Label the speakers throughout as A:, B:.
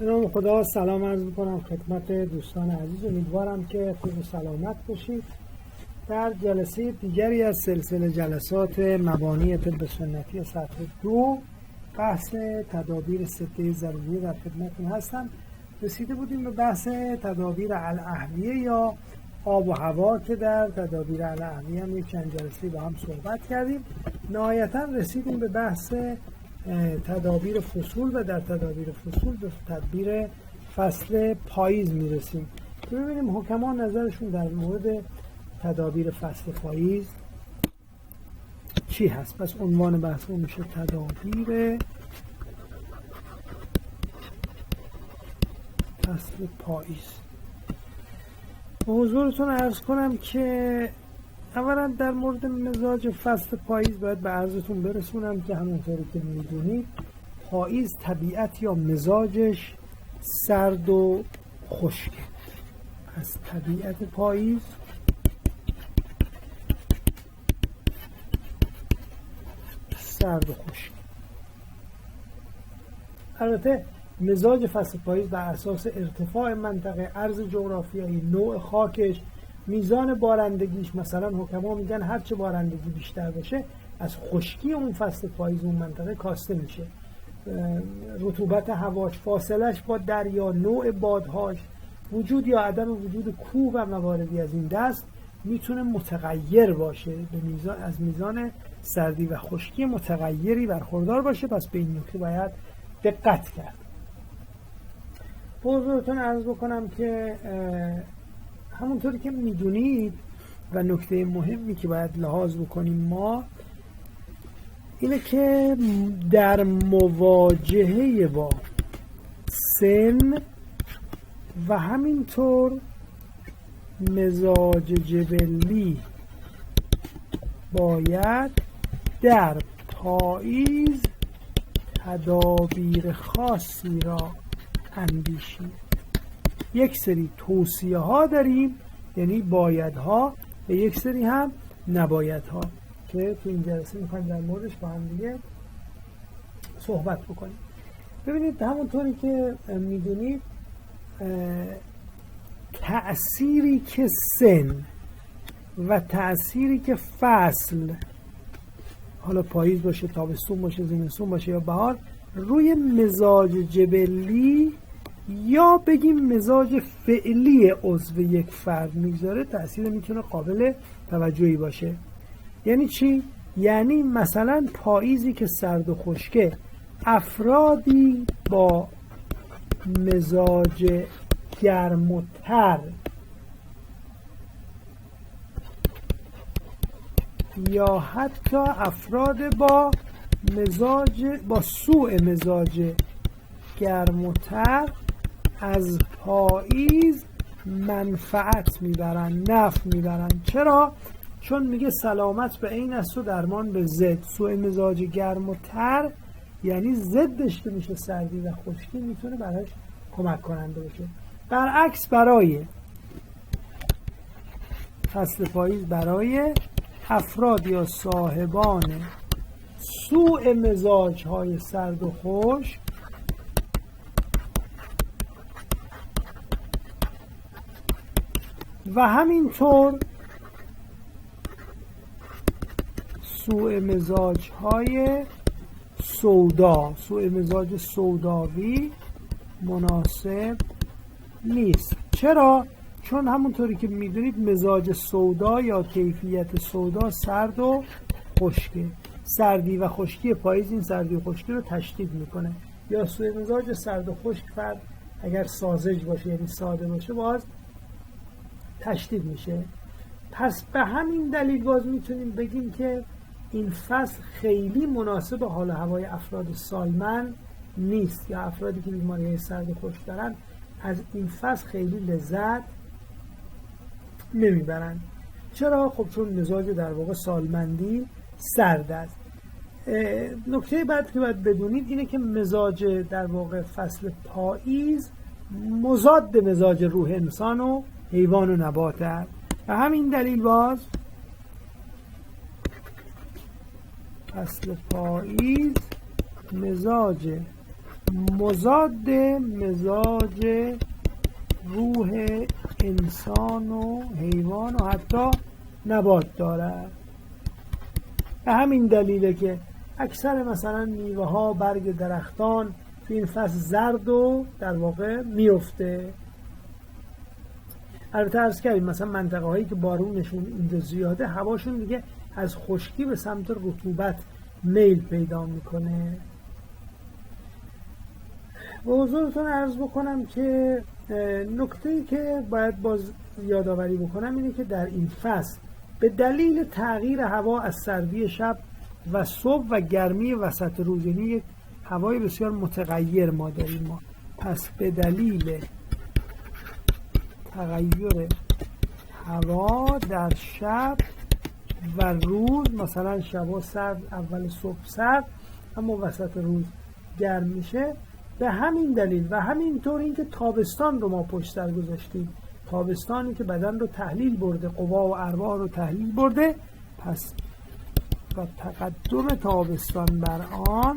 A: به نام خدا سلام عرض میکنم خدمت دوستان عزیز. امیدوارم که خوب و سلامت باشید. در جلسه دیگری از سلسله جلسات مبانی طب سنتی سطح 2 بحث تدابیر سته ضروری در خدمتتون هستم. رسیده بودیم به بحث تدابیر الاهویه یا آب و هوا که در تدابیر الاهویه هم یک چند جلسه با هم صحبت کردیم. نهایتا رسیدیم به بحث تدابیر فصول و در تدابیر فصول به تدبیر فصل پاییز میرسیم. ببینیم حکما نظرشون در مورد تدابیر فصل پاییز چی هست. پس عنوان بحث میشه تدابیر فصل پاییز. به حضورتون عرض کنم که اولا در مورد مزاج فصل پاییز باید به عرضتون برسونم که همونطوری که میدونید پاییز طبیعت یا مزاجش سرد و خشکه. از طبیعت پاییز سرد و خشک. البته مزاج فصل پاییز بر اساس ارتفاع منطقه، عرض جغرافیایی، نوع خاکش، میزان بارندگیش، مثلا حکما میگن هرچه بارندگی بیشتر باشه از خشکی اون فصل پاییز اون منطقه کاسته میشه. رطوبت هواش، فاصلش با دریا، نوع بادهاش، وجود یا عدم وجود کوه و مواردی از این دست میتونه متغیر باشه، به میزان از میزان سردی و خشکی متغیری برخوردار باشه. پس به این نکته باید دقت کرد. حضورتون عرض بکنم که همونطوری که میدونید و نکته مهمی که باید لحاظ بکنیم ما اینه که در مواجهه با سن و همینطور مزاج جبلی باید در پاییز تدابیر خاصی را اندیشید. یک سری توصیه ها داریم، یعنی بایدها، و یک سری هم نبایدها که تو این جلسه میخوایم در موردش با هم دیگه صحبت بکنیم. ببینید همونطوری که میدونید تأثیری که سن و تأثیری که فصل، حالا پاییز باشه، تابستون باشه، زمستون باشه یا بهار، روی مزاج جبلی یا بگیم مزاج فعلی عضو یک فرد میگذاره، تأثیر میتونه قابل توجهی باشه. یعنی چی؟ یعنی مثلا پاییزی که سرد و خشکه، افرادی با مزاج گرم و تر یا حتی افراد با سوء مزاج گرم و تر از پاییز منفعت میبرن، نفع میبرن. چرا؟ چون میگه سلامت به این است و درمان به ضد. سوء مزاج گرم و تر یعنی ضدش که میشه سردی و خشکی، میتونه براش کمک کننده باشه. برعکس برای فصل پاییز، برای افراد یا صاحبان سوء مزاج های سرد و خشک و همینطور سوء مزاج های سودا، سوء مزاج سوداوی مناسب نیست. چرا؟ چون همونطوری که میدونید مزاج سودا یا کیفیت سودا سرد و خشکه. سردی و خشکی پاییز این سردی و خشکی رو تشدید میکنه. یا سوء مزاج سرد و خشک فرد اگر ساذج باشه، یعنی ساده باشه، باز تشدید میشه. پس به همین دلیل باز میتونیم بگیم که این فصل خیلی مناسب حال هوای افراد سالمند نیست، یا افرادی که بیماری سرد و خشک دارن از این فصل خیلی لذت نمیبرن. چرا؟ خب چون مزاج در واقع سالمندی سرد است. نکته بعد که باید بدونید اینه که مزاج در واقع فصل پاییز مضاد مزاج روح انسان و حیوان و نبات است. و همین دلیل باز فصل پاییز مزاج مضاد مزاج روح انسان و حیوان و حتی نبات دارد. به همین دلیله که اکثر مثلا میوه ها، برگ درختان تو این فصل زرد و در واقع میفته. البته عرض کردیم مثلا منطقه هایی که بارونشون اینجا زیاده، هواشون دیگه از خشکی به سمت رطوبت میل پیدا میکنه. به حضورتون عرض بکنم که نکته‌ای که باید باز یادآوری بکنم اینه که در این فصل به دلیل تغییر هوا از سردی شب و صبح و گرمی وسط روز، یعنی یک هوای بسیار متغیر ما داریم ما. پس به دلیل تغییر هوا در شب و روز، مثلا شبا سرد، اول صبح سرد اما وسط روز گرم میشه، به همین دلیل و همینطور اینکه تابستان رو ما پشت سر گذاشتیم، تابستانی که بدن رو تحلیل برده، قوا و ارواح رو تحلیل برده، پس با تقدم تابستان بر آن،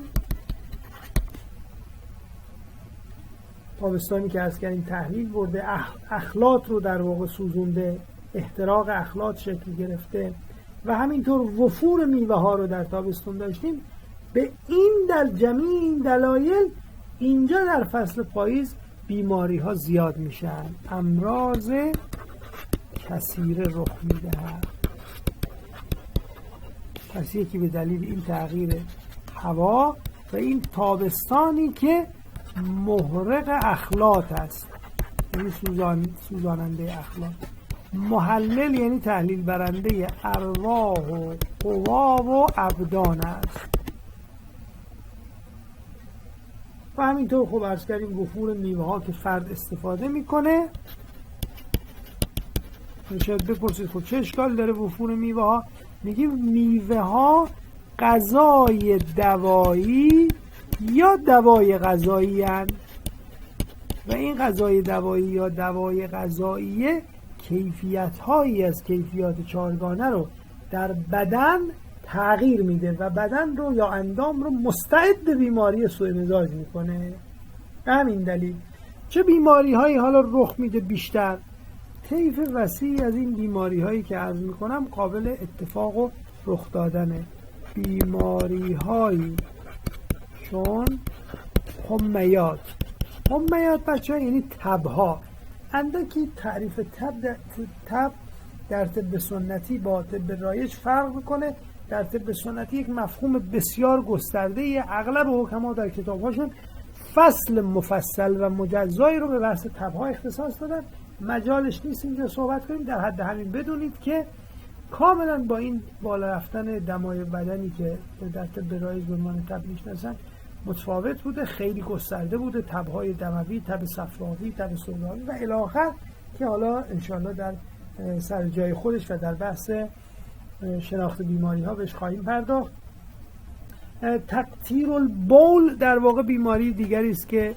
A: تابستانی که از کردیم تحلیل برده، اخلاط رو در واقع سوزونده، احتراق اخلاط شکل گرفته و همینطور وفور میوه ها رو در تابستان داشتیم. به این جمعی این دلایل اینجا در فصل پاییز بیماری ها زیاد میشن، امراض کثیره رخ میدهد. پس یکی به دلیل این تغییر هوا و این تابستانی که محرق اخلاط است، یعنی سوزاننده اخلاط، محلل یعنی تحلیل برنده ارواح و قوا و ابدان است. و همینطور خب عرض کردیم وفور میوه ها که فرد استفاده میکنه. شاید بپرسید خب چه اشکال داره وفور میوه ها؟ میگیم میوه ها غذای دوایی یا دوای غذایی هستند و این غذای دوایی یا دوای غذایی کیفیت هایی از کیفیات چهارگانه رو در بدن تغییر میده و بدن رو یا اندام رو مستعد بیماری سوء مزاج میکنه. به همین دلیل چه بیماری هایی حالا رخ میده بیشتر؟ طیف وسیعی از این بیماری هایی که عرض میکنم قابل اتفاق و رخ دادنه. بیماری هایی چون حمیات بچه ها یعنی تبها. اندکی تعریف تب در طب سنتی با طب رایج فرق میکنه. در طب سنتی یک مفهوم بسیار گسترده، اغلب حکما در کتاب‌هاشون فصل مفصل و مجزایی رو به بحث تبها اختصاص دادن. مجالش نیست اینجا صحبت کنیم. در حد همین بدونید که کاملا با این بالا رفتن دمای بدنی که در طب رایج به عنوان تب میشناسن متفاوت بوده، خیلی گسترده بوده. تب‌های دموی، تب صفراوی، تب سهراوی و الی آخر که حالا انشاءالله در سر جای خودش و در بحث شناخت بیماری ها بهش خواهیم پرداخت. تقطیر البول در واقع بیماری دیگری است که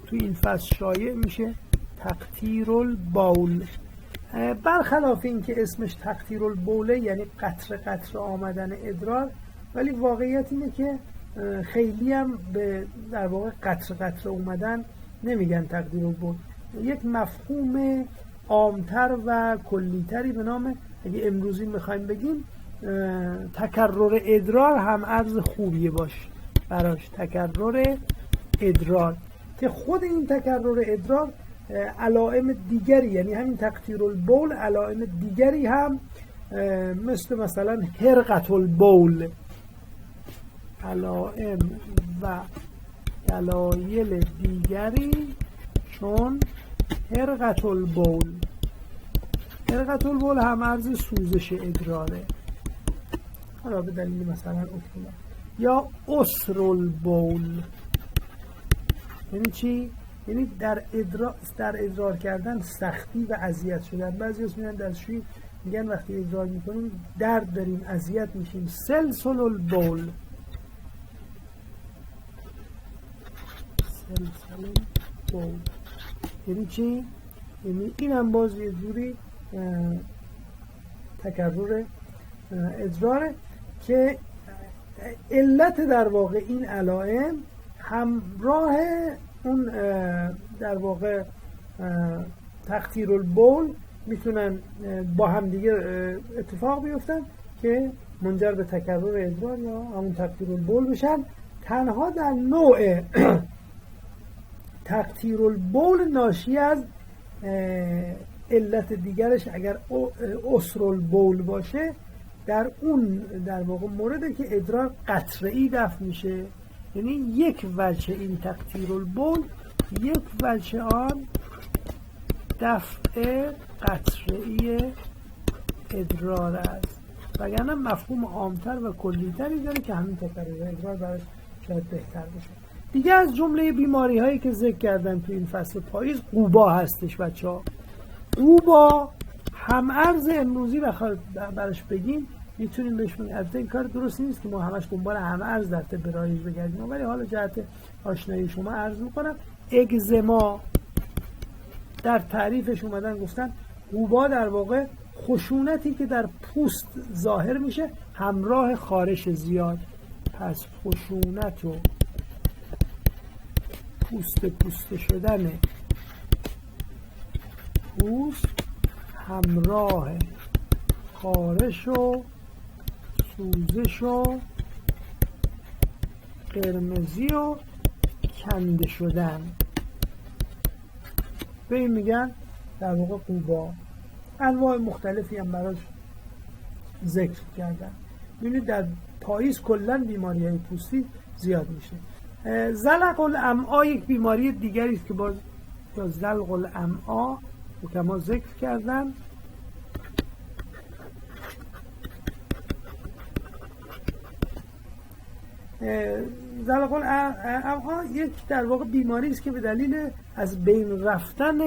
A: تو این فصل شایع میشه. تقطیر البول، برخلاف این که اسمش تقطیر البوله یعنی قطره قطره آمدن ادرار، ولی واقعیت اینه که خیلی هم به در واقع قطره قطره اومدن نمیگن تقطیر البول. یک مفهوم عامتر و کلیتری به نام، اگه امروزی میخوایم بگیم، تکرر ادرار هم عرض خوبیه باش براش. تکرر ادرار که خود این تکرر ادرار علائم دیگری، یعنی همین تقطیر البول علائم دیگری هم مثلا حرقة البول، علائم و دلایل دیگری چون حرقة البول. حرقة البول هم عرض سوزش ادراره، حالا به دلیل مثلا اکتوبر. یا عسر البول یعنی چی؟ یعنی در ادرار کردن سختی و اذیت شدن. بعضی از میگن دستشویی میگن وقتی ادرار میکنیم درد داریم، اذیت میشیم. سلسل البول، سلسل البول یعنی چی؟ یعنی این هم باز یه جوری تکرر ادراره که علت در واقع این علائم همراه اون در واقع تقطیر البول میتونن با هم دیگه اتفاق بیفتن که منجر به تکرر ادرار یا همون تقطیر البول بشن. تنها در نوع تقطیر البول ناشی از علت دیگرش اگر عسر البول باشه، در اون در واقع مورده که ادرار قطره‌ای دفع میشه. یعنی یک وجه این تقطیر البول یک وجه آن دفع قطره‌ای ادرار است، وگرنه مفهوم عامتر و کلی‌تری داره که همین تکرر ادرار براش شاید بهتر بشه. دیگه از جمله بیماری هایی که ذکر کردن تو این فصل پاییز قوبا هستش بچه‌ها. قوبا هم ارز امروزی بخواد براش بگیم میتونیم بهش بگیم. البته این کار درست نیست که ما همش دنبال هم ارز در طب رایج بگردیم، ولی حالا جهت آشنایی شما عرض میکنم. اگزما در تعریفش اومدن گفتن قوبا در واقع خشونتی که در پوست ظاهر میشه همراه خارش زیاد. پس خشونت و پوست شدن پوست همراه خارش و سوزش و قرمزی و کنده شدن، به این میگن در واقع قوبا. انواع مختلفی هم براش ذکر کردن. ببینید در پاییز کلا بیماری‌های پوستی زیاد میشه. زلق الامعا یک بیماری دیگری است که باز زلق الامعا حکما ذکر کردن. زلق الامعا یک در واقع بیماری است که به دلیل از بین رفتن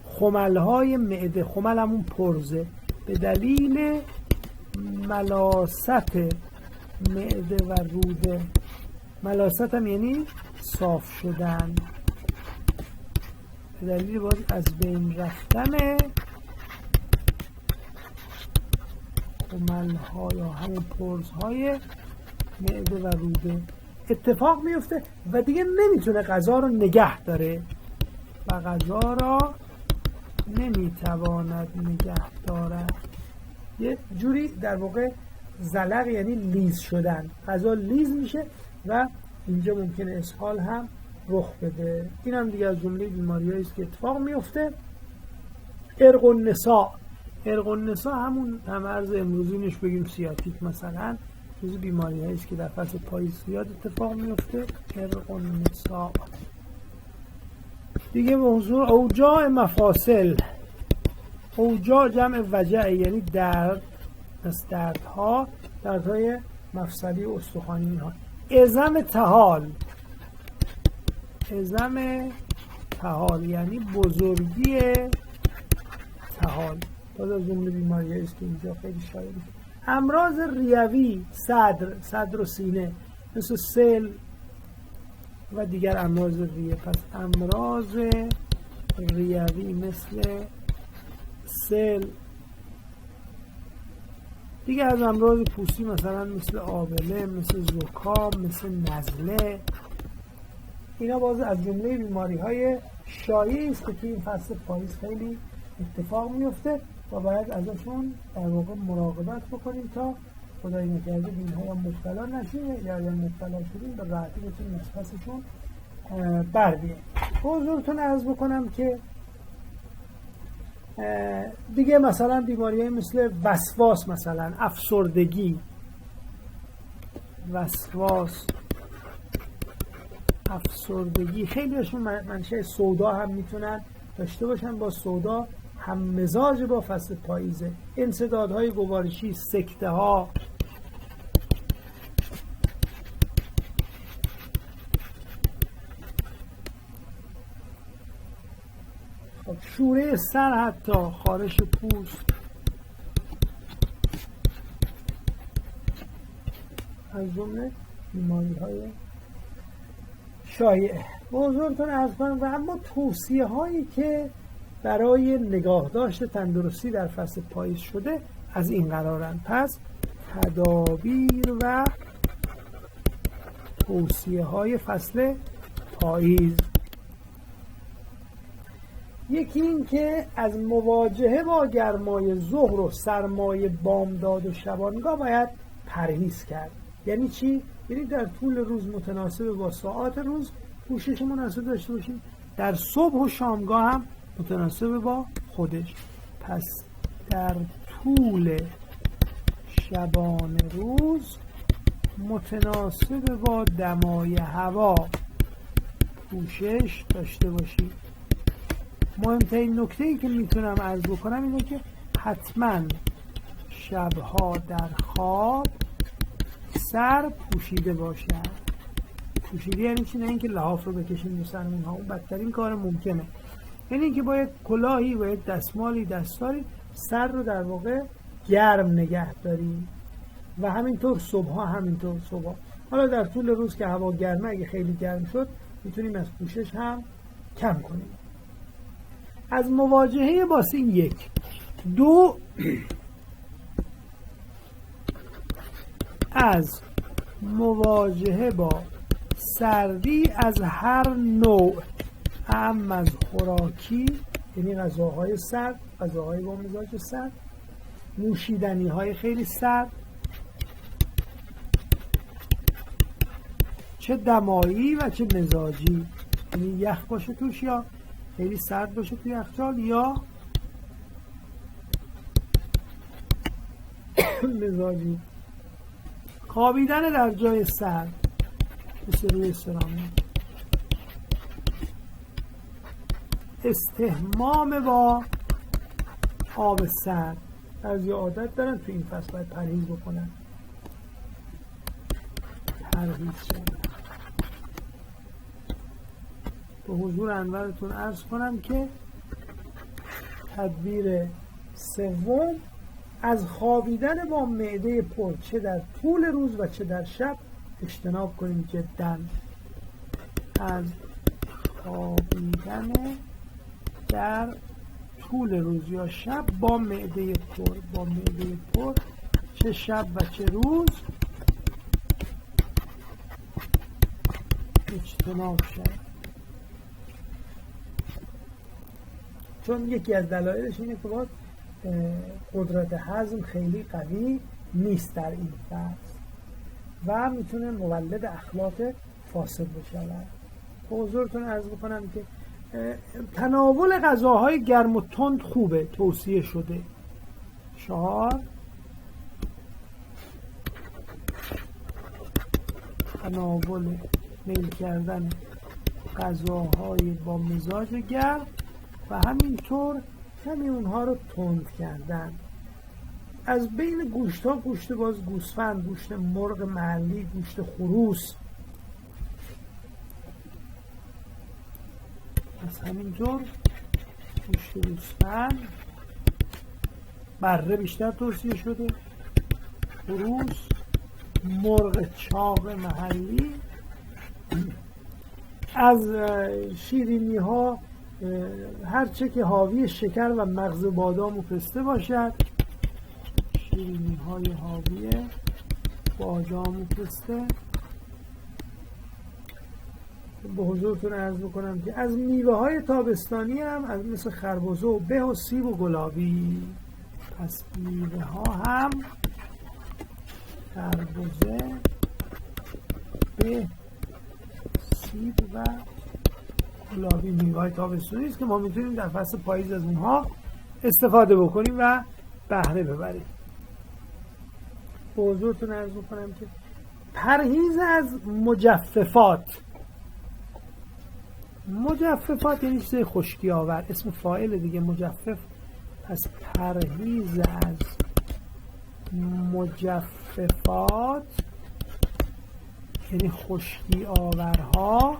A: خملهای معده، خمل همون پرزه، به دلیل ملاست معده و روده، ملاست هم یعنی صاف شدن، به دلیل باز از بین رفتن خملها یا همون پرزهای معده و روده اتفاق میفته و دیگه نمیتونه غذا رو نگه داره و غذا را نمیتواند نگه دارد. یه جوری در واقع زلق یعنی لیز شدن، غذا لیز میشه و اینجا ممکنه اسهال هم رخ بده. این هم دیگه از جمله بیماری‌هایی است که اتفاق میفته. ارق النساء، ارق النساء همون هم عرض امروزی نش بگیم سیاتیک مثلا، جز بیماری‌هایی است که در فصل پاییز زیاد اتفاق میفته. ارق النساء دیگه. موضوع اوجاع مفاصل. اوجاع جمع وجع یعنی درد، از دردها، دردهای مفصلی و استخوانی ها. عظم تهال، عظم تهال یعنی بزرگی تهال، باز از جمله بیماری‌هایی است که اینجا خیلی شایع میشه. امراض ریوی، صدر و سینه مثل سل و دیگر امراض ریه. پس امراض ریوی مثل سل. دیگه از امراض پوستی مثلا مثل آبله، مثل زکام، مثل نزله، اینا باز از جمله بیماری‌های شایعی است که توی این فصل پاییز خیلی اتفاق میفته و باید ازشون در واقع مراقبت بکنیم تا خدای نکرده اینها یا مبتلا نشیم یا اگر مبتلا شدیم به راحتی بتونیم از پسشون بر بیاییم. حضورتون عرض بکنم که دیگه مثلا بیماری‌های مثل وسواس، مثلا افسردگی، وسواس، افسردگی، خیلی هاشون منشأ سودا هم میتونن داشته باشن. با سودا هم مزاج با فصل پاییزه. انسدادهای گوارشی، سکته ها، شوره سر، حتی خارش پوست، از جمله بیماری‌های شایعه. حضورتون عرض کنم و اما توصیه هایی که برای نگاهداشت تندرستی در فصل پاییز شده از این قرارن. پس تدابیر و توصیه های فصل پاییز. یکی این که از مواجهه با گرمای ظهر و سرمای بامداد و شبانگاه باید پرهیز کرد. یعنی چی؟ یعنی در طول روز متناسب با ساعات روز پوشش مناسب داشته باشیم، در صبح و شامگاه هم متناسب با خودش. پس در طول شبانه روز متناسب با دمای هوا پوشش داشته باشید. مهمترین نکته‌ای که میتونم عرض بکنم اینه که حتما شبها در خواب سر پوشیده باشد. پوشیده یعنی چی؟ نه اینکه لحاف رو بکشیم رو سرمون ها، اون بدترین کار ممکنه. یعنی اینکه با یک کلاهی و یک دستمالی دستاری سر رو در واقع گرم نگه داریم و همینطور صبحها همینطور صبحها. حالا در طول روز که هوا گرمه اگه خیلی گرم شد میتونیم از پوشش هم کم کنیم. از مواجهه با این یک. دو، از مواجهه با سردی از هر نوع، اهم از خوراکی یعنی غذاهای سرد، غذاهای با مزاج سرد، نوشیدنی های خیلی سرد، چه دمایی و چه مزاجی، یعنی یخ باشه توش یا خیلی سرد باشه توی یخچال یا مزاجی. خوابیدن در جای سرد مثل روی سرامیک. استحمام با آب سرد. بعضی عادت دارن تو این فصل باید پرهیز بکنن. پرهیز شد. به حضور انورتون عرض کنم که تدبیر سوم، از خوابیدن با معده پر چه در طول روز و چه در شب اجتناب کنیم جدا. از خوابیدن در طول روز یا شب با معده پر چه شب و چه روز اجتناب شد. چون یکی از دلایلش اینه که باید قدرت هضم خیلی قوی نیست در این فصل و میتونه مولد اخلاق فاسد بشه. به حضورتون عرض بکنم که تناول غذاهای گرم و تند خوبه، توصیه شده. 4، تناول میل کردن غذاهای با مزاج گرم و همینطور کمی اونها رو تند کردن. از بین گوشت ها گوشت باز گوسفند، گوشت مرغ محلی، گوشت خروس، از همینطور گوشت گوسفند، بره بیشتر توصیه شده، خروس، مرغ چاق محلی. از شیرینی ها هرچه که حاوی شکر و مغز بادام و پسته باشد، شیرینی های حاوی بادام و پسته. به حضورتون عرض بکنم که از میوه های تابستانی هم از مثل خربزه و به و سیب و گلابی. پس میوه ها هم خربزه، به، سیب و گلابی میوه های تابستانی است که ما میتونیم در فصل پاییز از اونها استفاده بکنیم و بهره ببریم. به حضورتون عرض بکنم که پرهیز از مجففات. مجففات یعنی چیز خشکی آور، اسم فاعل دیگه مجفف. پس پرهیز از مجففات یعنی خشکی آورها.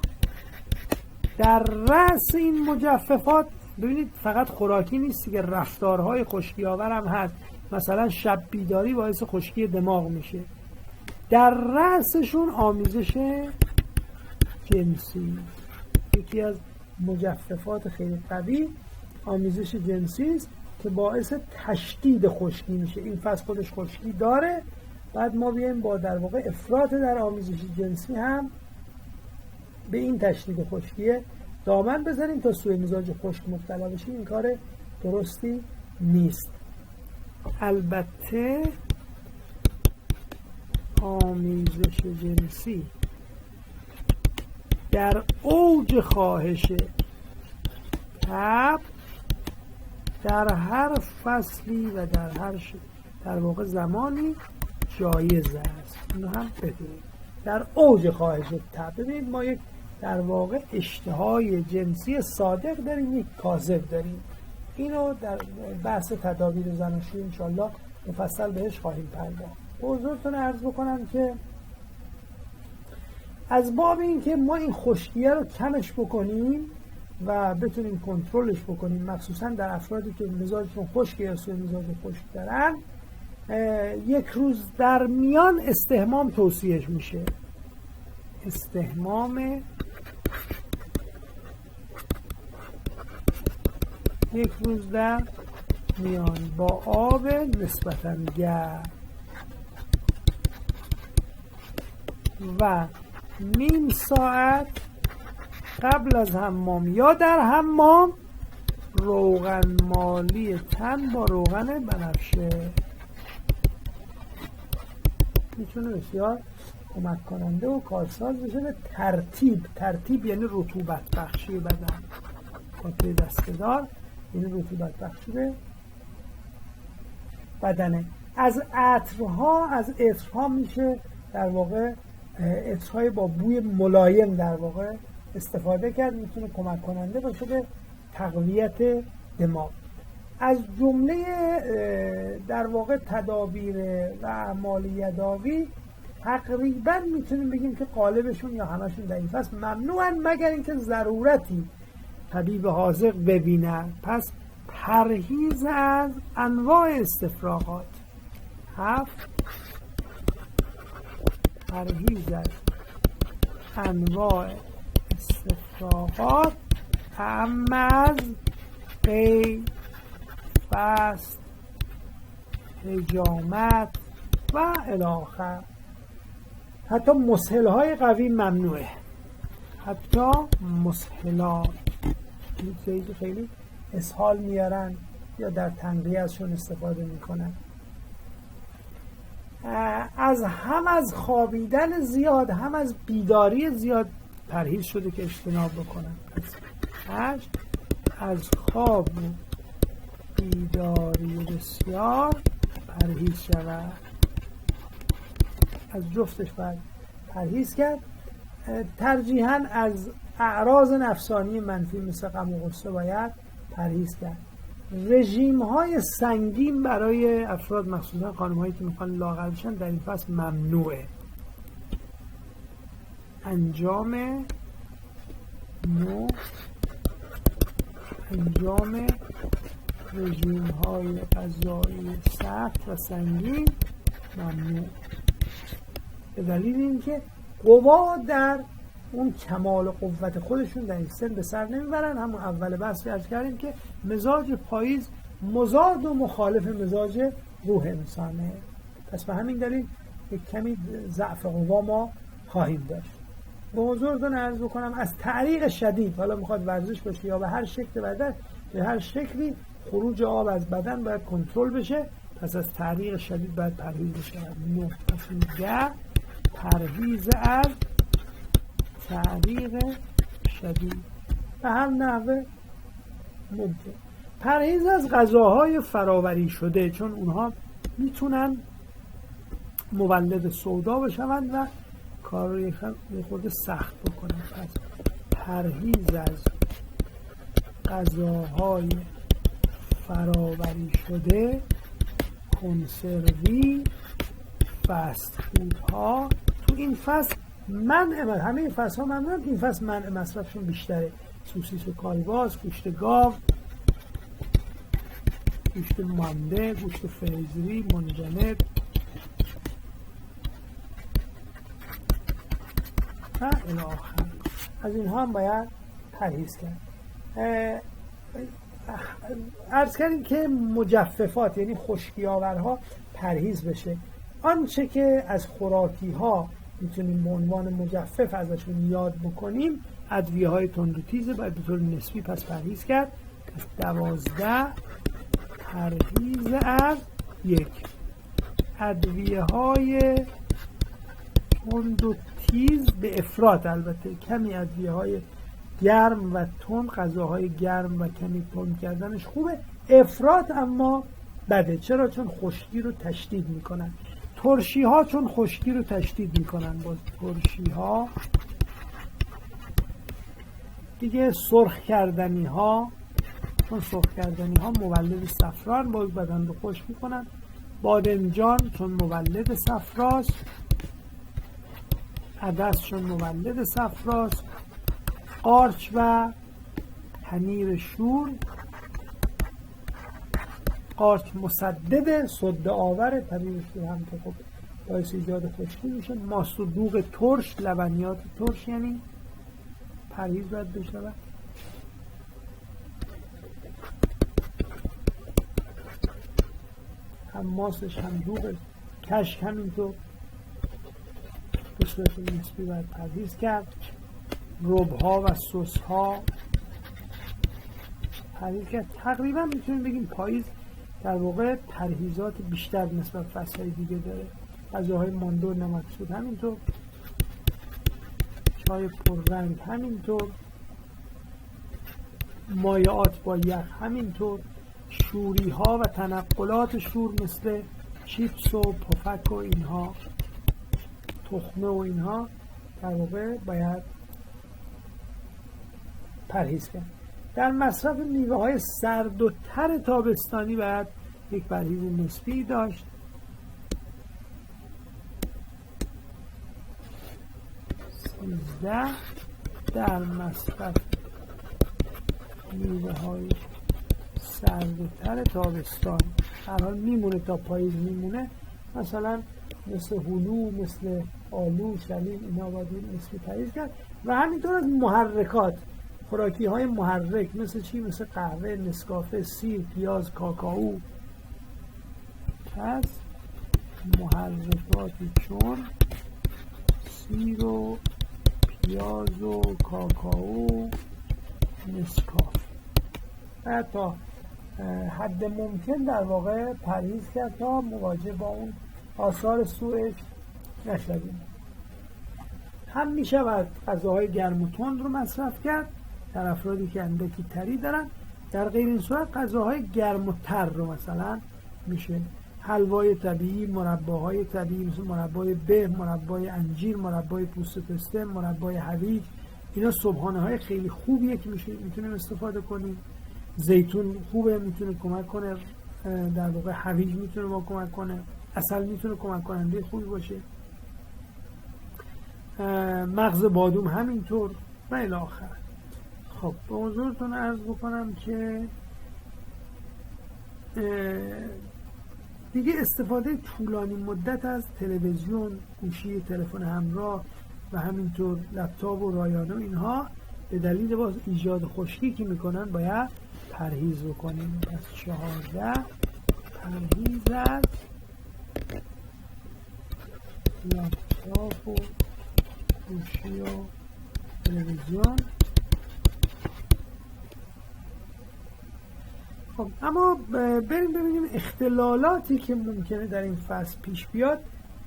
A: در رأس این مجففات ببینید فقط خوراکی نیست که رفتارهای خشکی آور هم هست. مثلا شب بیداری باعث خشکی دماغ میشه. در رأسشون آمیزش جنسی، یکی از مجففات خیلی قوی آمیزش جنسی است که باعث تشدید خشکی میشه. این فصل خودش خشکی داره، بعد ما بیایم با در واقع افراط در آمیزش جنسی هم به این تشدید خشکیه دامن بزنیم تا سوء مزاج خشک مبتلا بشیم، این کار درستی نیست. البته آمیزش جنسی در اوج خواهش تب در هر فصلی و در واقع زمانی جایز است. اینو هم بدونید، در اوج خواهش تب. ببینید ما یک در واقع اشتهای جنسی صادق داریم، یک کاذب داریم. اینو در بحث تدابیر زناشویی انشالله مفصل بهش خواهیم پرداخت. حضورتون عرض بکنم که از باب این که ما این خشکیه رو کمش بکنیم و بتونیم کنترلش بکنیم، مخصوصا در افرادی که مزاجشون خشک یا سوء مزاج خشک دارن، یک روز در میان استحمام توصیه میشه. استحمام یک روز در میان با آب نسبتاً گرم و نیم ساعت قبل از حمام یا در حمام روغن مالی تن با روغن بنفشه میتونه بسیار کمک کننده و کارساز بشه به ترتیب یعنی رطوبت بخشی بدن. خاطر دسته‌دار یعنی رطوبت بخشی به بدنه. از عطرها میشه در واقع عطرهای با بوی ملایم در واقع استفاده کرد، میتونه کمک کننده باشه به تقویت دماغ. از جمله در واقع تدابیر و اعمال یداوی تقریبا میتونیم بگیم که غالبشون یا همشون در این فصل ممنوعن، مگر اینکه ضرورتی طبیب حاذق ببینه. پس پرهیز از انواع استفراغات. 7 پرهیز از انواع استفراغات اعم از قی، فست، حجامت و الاخر. حتی مسهل‌های قوی ممنوعه، حتی مسهلات خیلی اسهال میارن یا در تنقیه ازشون استفاده میکنن. از خوابیدن زیاد هم از بیداری زیاد پرهیز شده که اجتناب بکنن. 8 از خواب و بیداری بسیار پرهیز شود. از جفتش باید پرهیز کرد. ترجیحاً از اعراض نفسانی منفی مثل غم و غصه باید پرهیز کرد. رژیم های سنگین برای افراد مخصوصا خانم هایی که میخوان لاغر بشن در این فصل ممنوعه. انجام رژیم های غذایی سخت و سنگین ممنوع، به دلیل اینکه قوا در اون کمال قوت خودشون در این سن به سر نمیبرن. همون اول بحث عرض کردیم که مزاج پاییز مضاد و مخالف مزاج روح انسانه. پس به همین دلیل یک کمی ضعف قوا ما خواهیم داشت. به حضورتون عرض بکنم از تعریق شدید، حالا میخواد ورزش باشه یا به هر شکل بدن، به هر شکلی خروج آب از بدن باید کنترل بشه. پس از تعریق شدید باید پرهیز بشه. 9 پرهیز از تعریق شدید به هر نحوه ممکن. پرهیز از غذاهای فراوری شده، چون اونها میتونن مولد سودا بشوند و کار رو یه خورده سخت بکنن. پس پرهیز از غذاهای فراوری شده، کنسروی، فست فودها تو این فصل منع، همه این فصل ها ممنوعه که این فصل منع مصرفشون بیشتره. سوسیس و کالباس، گوشت گاو، گوشت مانده، گوشت فریزری، منجمد و الی آخر. از اینها هم باید پرهیز کرد. عرض کردیم که مجففات یعنی خشکی‌آورها پرهیز بشه. آنچه که از خوراکی ها میتونیم به عنوان مجفف ازشون یاد بکنیم. ادویه های تند و تیز باید به طور نسبی پس پرهیز کرد. پس 12 پرهیز از 1. ادویه های تند و تیز به افراط، البته کمی ادویه های گرم و تند، غذاهای گرم و کمی تند کردنش خوبه. افراط اما بده. چرا؟ چون خشکی رو تشدید میکنن. ترشی ها چون خشکی رو تشدید میکنن. باز ترشی ها دیگه. سرخ کردنی ها چون سرخ کردنی ها مولد صفران، باز بدن رو خشک میکنن. بادمجان چون مولد صفراست. عدس چون مولد صفراست. قارچ و پنیر شور. قارچ مسدد، سد آور. پنیر شور هم که خب باعث ایجاد خشکی میشه. ماست و دوغ ترش، لبنیات ترش، یعنی پرهیز باید بشود. هم ماستش هم دوغ. کشک همینطور به صورت نسبی باید پرهیز کرد. ربها و سس ها پرهیز کرد. تقریبا میتونیم بگیم پاییز در واقع پرهیزات بیشتر نسبت فصلهای دیگه داره. غذاهای مانده و نمکسود همینطور. چای پررنگ همینطور. مایعات با یخ همینطور. شوری ها و تنقلات شور مثل چیپس و پفک و اینها، تخمه و اینها در واقع باید پرهیز کرد. در مصرف میوه های سرد و تر تابستانی باید یک پرهیز نسبی داشت. 13 در مصرف میوه های سرد و تر تابستان. هر حال میمونه تا پاییز میمونه. مثلا مثل هلو، مثل آلو، شلیم، اینا باید نسبی پرهیز کرد. و همینطور از محرکات، خوراکی های محرک مثل چی؟ مثل قهوه، نسکافه، سیر، پیاز، کاکائو. پس محرکاتی چون سیر و پیاز و کاکائو، نسکافه. و تا حد ممکن در واقع پرهیز کرد تا مواجه با اون آثار سوءش نشدیم. هم می شود غذاهای گرم و تند رو مصرف کرد در افرادی که اندکی تری دارن. در غیر این صورت غذاهای گرم و تر رو مثلا میشه حلوای طبیعی، مرباهای طبیعی مثل مربای به، مربای انجیر، مربای پوست پسته، مربای هویج. اینا صبحانه های خیلی خوبیه که میتونیم استفاده کنیم. زیتون خوبه، میتونه کمک کنه در واقع. هویج میتونه ما کمک کنه. عسل میتونه کمک کننده خوبی باشه. مغز بادوم همینطور و الی آخر. خب به حضورتون عرض بکنم که دیگه استفاده طولانی مدت از تلویزیون، گوشی تلفن همراه و همینطور لپتاپ و رایانه و اینها به دلیل باز ایجاد خشکی که میکنن باید پرهیز بکنیم. پس 14 پرهیز از لپتاپ و گوشی و تلویزیون. خب اما بریم ببینیم اختلالاتی که ممکنه در این فصل پیش بیاد.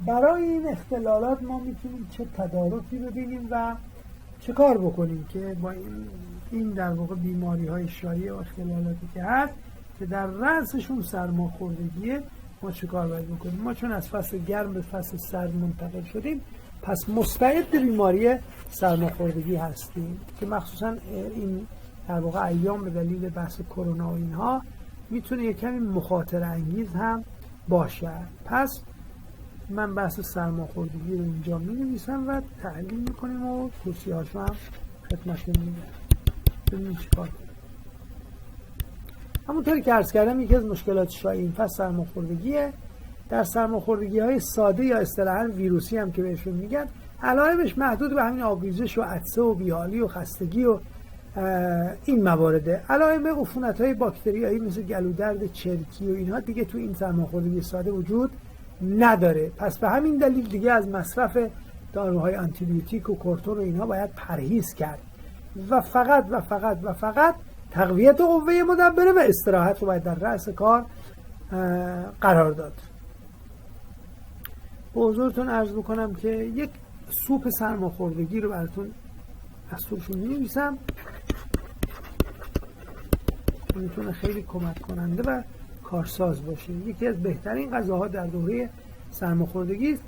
A: برای این اختلالات ما میتونیم چه تدارکی ببینیم و چه کار بکنیم که با این در واقع بیماری های شایع و اختلالاتی که هست که در رأسشون سرماخوردگیه، ما چه کار باید بکنیم؟ ما چون از فصل گرم به فصل سرد منتقل شدیم پس مستعد بیماری سرماخوردگی هستیم که مخصوصا این در واقع ایام به دلیل بحث کرونا و اینها میتونه یک کمی مخاطره انگیز هم باشه. پس من بحث سرماخوردگی رو اینجا می‌نویسم و تحلیل میکنیم و توصیه‌هاشو هم خدمتتون میگم. ببینیم چیکار کنیم. همونطوری که عرض کردم یکی از مشکلات شایع این فصل سرماخوردگیه. در سرماخوردگی‌های ساده یا اصطلاحاً ویروسی هم که بهشون میگن، علائمش محدود به همین آبریزش و عطسه و بیحالی و خستگی و این موارده. علائم عفونت‌های باکتریایی مثل گلودرد چرکی و اینها دیگه تو این سرماخوردگی ساده وجود نداره. پس به همین دلیل دیگه از مصرف داروهای آنتیبیوتیک و کورتون و اینها باید پرهیز کرد و فقط تقویت قوه مدبره و استراحت رو باید در رأس کار قرار داد. به حضورتون عرض بکنم که یک سوپ سرماخوردگی رو براتون دستورشون می‌نویسم، میتونه خیلی کمک کننده و کارساز باشه. یکی از بهترین غذاها در دوره سرماخوردگی است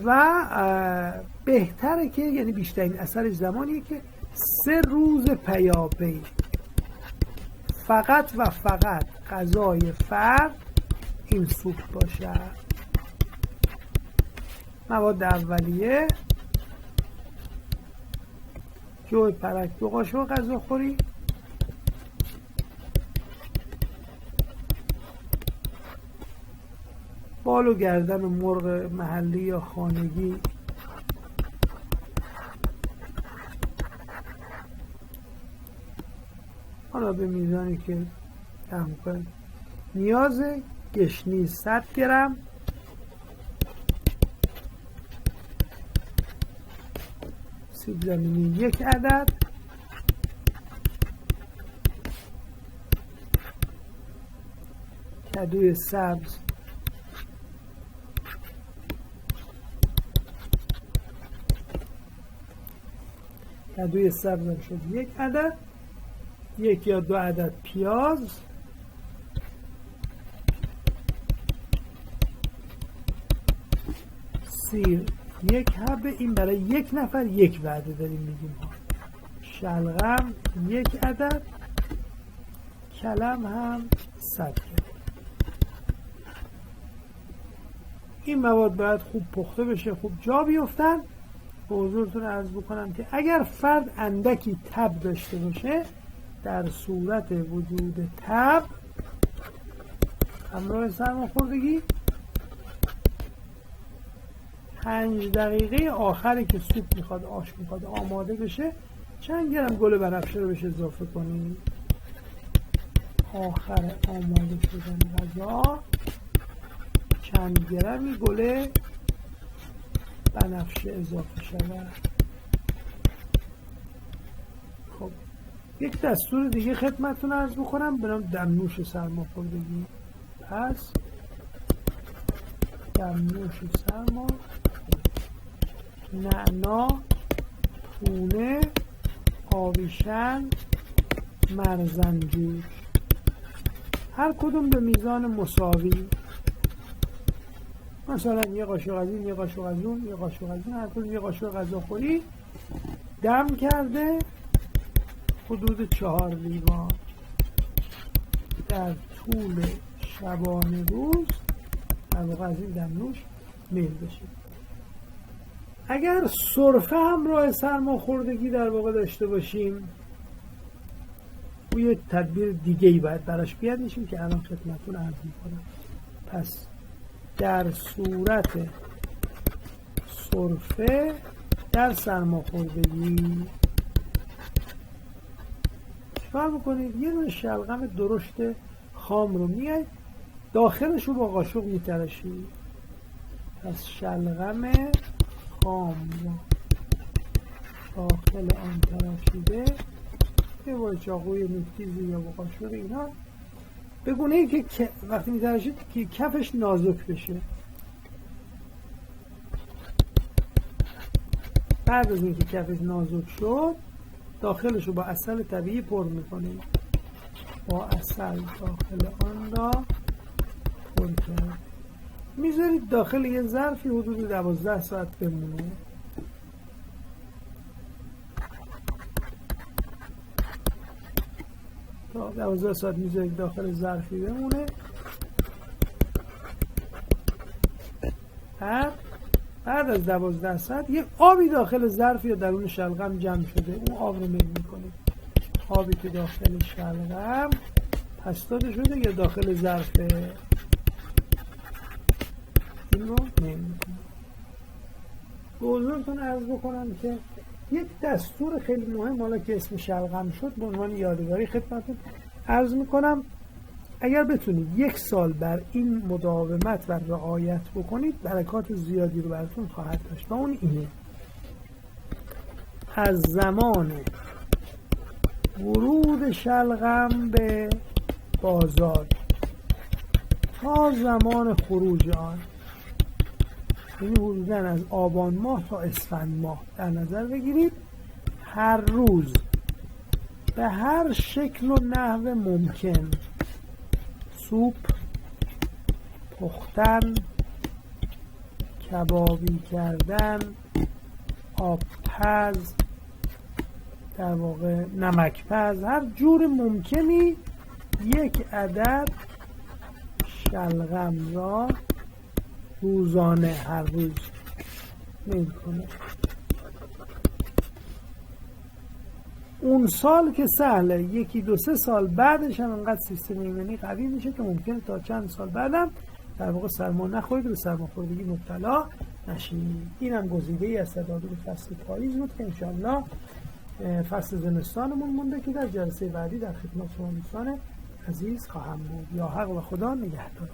A: و بهتره که یعنی بیشترین اثرش زمانیه که 3 روز پیاپی فقط غذای فرد این سوپ باشه. مواد اولیه: جو پرک 2 قاشق غذاخوری، بال و گردن مرغ محلی یا خانگی حالا به میزانی که کم کنید. نیاز گشنیز 100 گرم، سیب زمینی 1 عدد، کدوی سبز هم شد 1 عدد، 1 یا 2 عدد پیاز، سیر 1 حبه، این برای 1 نفر 1 وعده داریم میگیم. شلغم 1 عدد، کلم هم 100 گرم. این مواد باید خوب پخته بشه، خوب جا بیفتن. به حضورتون عرض بکنم که اگر فرد اندکی تب داشته باشه، در صورت وجود تب همراه سرماخوردگی 5 دقیقه آخری که سوپ میخواد، آش میخواد آماده بشه، چند گرم گل بنفشه رو بهش اضافه کنید. آخر آماده شدن غذا چند گرمی گل بنفشه اضافه شود. خب یک دستور دیگه خدمتتون عرض بکنم به نام دمنوش سرماخوردگی. پس دمنوش سرما: نعنا، پونه، آویشن، مرزنجوش، هر کدوم به میزان مساوی. مثلا 1 قاشق از این، 1 قاشق از اون، 1 قاشق از این، هر کدوم 1 قاشق غذاخوری دم کرده حدود 4 لیوان در طول شبانه روز در واقع از این دمنوش میل بشه. اگر سرفه همراه سرماخوردگی در واقع داشته باشیم، یه تدبیر دیگه ای باید براش بیاد که الان خدمتتون عرض میکنم. پس در صورت سرفه در سرماخوردگی چیکار بکنید؟ یه دونه شلغم درشت خام رو میاید داخلش رو با قاشق میترشید. پس شلغم خام رو داخل آن ترشیده یه با چاقوی نوک‌تیزی یا با قاشق اینا به گونه‌ای که وقتی میترشید که کفش نازک بشه. بعد از اینکه کفش نازک شد داخلش رو با عسل طبیعی پر میکنید. با عسل داخل آن را پر کرد میذارید داخل یه ظرفی حدود 12 ساعت بمونه. تا 12 ساعت میذارید داخل ظرفی بمونه. بعد از 12 ساعت یه آبی داخل ظرف یا درون شلغم جمع شده، اون آب رو میل میکنید. آبی که داخل شلغم پس داده شده یا داخل ظرفه، این رو میل میکنید. به حضورتون عرض بکنم که یک دستور خیلی مهم، حالا که اسم شلغم شد به عنوان یادگاری خدمتتون عرض میکنم. اگر بتونید 1 سال بر این مداومت و رعایت بکنید برکات زیادی رو براتون خواهد داشت و اون اینه از زمان ورود شلغم به بازار تا زمان خروج آن، یعنی حدوداً از آبان ماه تا اسفند ماه در نظر بگیرید، هر روز به هر شکل و نحو ممکن سوپ، پختن، کبابی کردن، آبپز، در واقع نمکپز، هر جور ممکنی یک عدد شلغم را روزانه هر روز میل کنه. اون سال که سهله، یکی دو سه سال بعدش هم انقدر سیستم ایمنی قوی میشه که ممکنه تا چند سال بعدم در واقع سرما نخورید و سرماخوردگی مبتلا نشید. این هم گزیده‌ای از تدابیر فصل پاییز بود که انشاءالله فصل زمستانمون مونده که در جلسه بعدی در خدمت شما دوستان عزیز خواهم بود. یا حق و خدا نگهدار.